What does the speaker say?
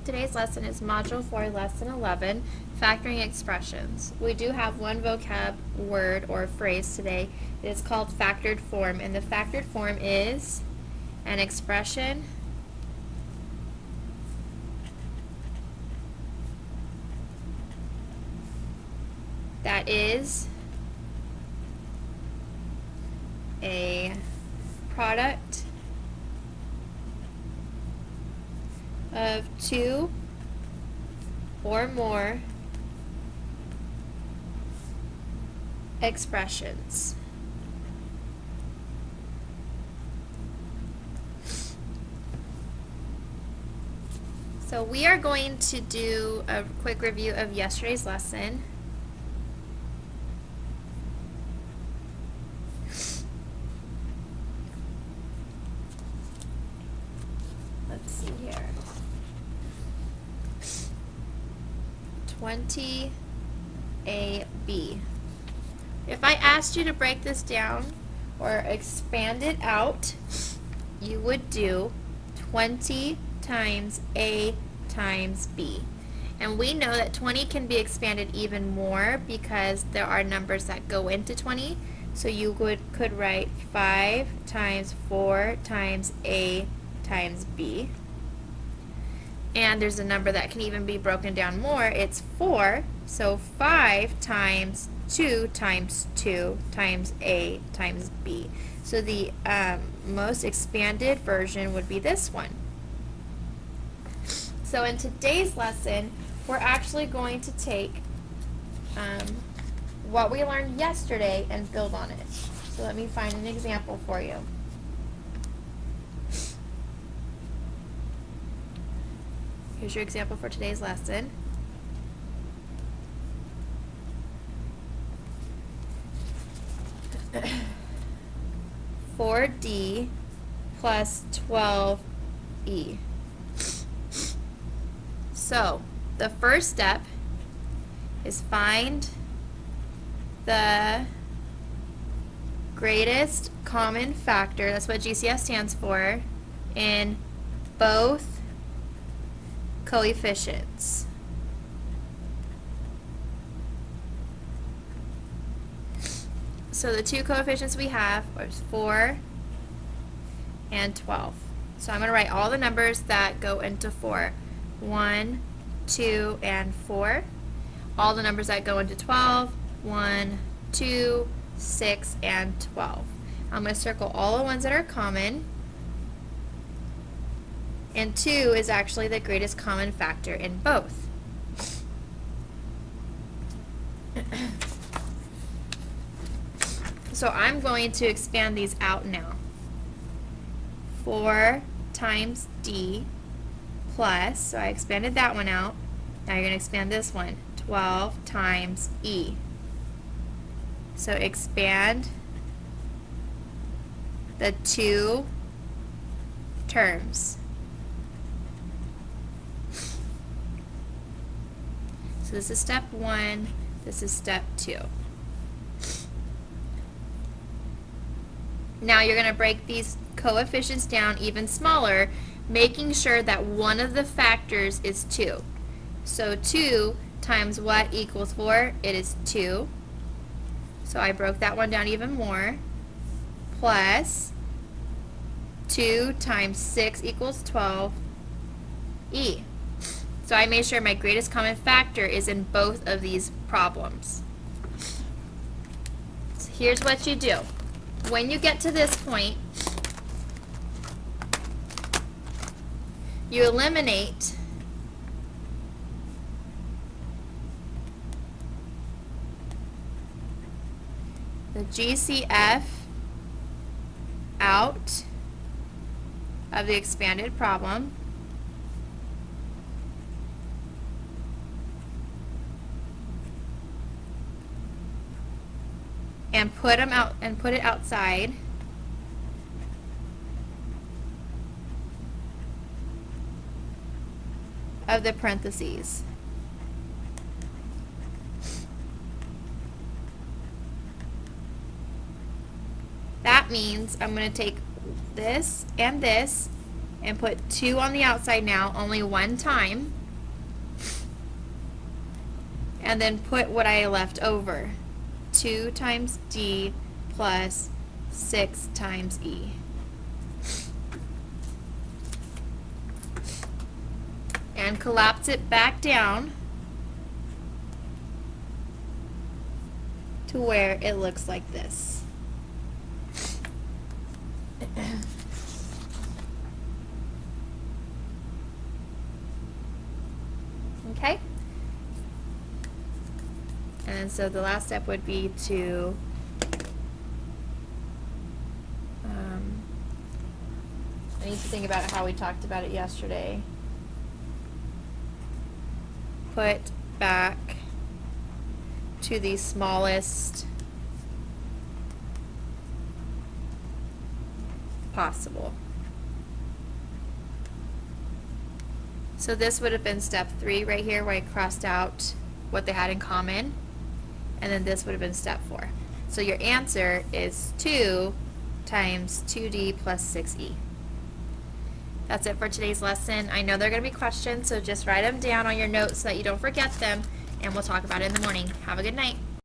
today's lesson is Module 4, Lesson 11, Factoring Expressions. We do have one vocab word or phrase today. It is called factored form, and the factored form is an expression that is a product of two or more expressions. So we are going to do a quick review of yesterday's lesson. Let's see here. 20AB. If I asked you to break this down or expand it out, you would do 20 times A times B. And we know that 20 can be expanded even more because there are numbers that go into 20. So you could write 5 times 4 times A times B. And there's a number that can even be broken down more. It's 4. So 5 times 2 times 2 times A times B. So the most expanded version would be this one. So in today's lesson, we're actually going to take what we learned yesterday and build on it. So let me find an example for you. Here's your example for today's lesson. (4D plus 12E). So, the first step is find the greatest common factor, that's what GCF stands for, in both coefficients. So the two coefficients we have are 4 and 12. So I'm going to write all the numbers that go into 4. 1, 2, and 4. All the numbers that go into 12. 1, 2, 6, and 12. I'm going to circle all the ones that are common. And 2 is actually the greatest common factor in both. So I'm going to expand these out now. 4 times D plus, so I expanded that one out. Now you're going to expand this one. 12 times E. So expand the two terms. So this is step 1, this is step 2. Now you're going to break these coefficients down even smaller, making sure that one of the factors is 2. So 2 times what equals 4? It is 2. So I broke that one down even more. Plus 2 times 6 equals 12. E. So I made sure my greatest common factor is in both of these problems. So here's what you do. When you get to this point, you eliminate the GCF out of the expanded problem. And put them out and put it outside. Of the parentheses. That means I'm going to take this, and and put 2 on the outside now, only one time. And then put what I left over. 2 times D plus 6 times E. And collapse it back down to where it looks like this. Okay? And so the last step would be to I need to think about how we talked about it yesterday. Put back to the smallest possible. So this would have been step 3 right here, where I crossed out what they had in common, and then this would have been step 4. So your answer is 2 times 2D plus 6E. That's it for today's lesson. I know there are going to be questions, so just write them down on your notes so that you don't forget them, and we'll talk about it in the morning. Have a good night.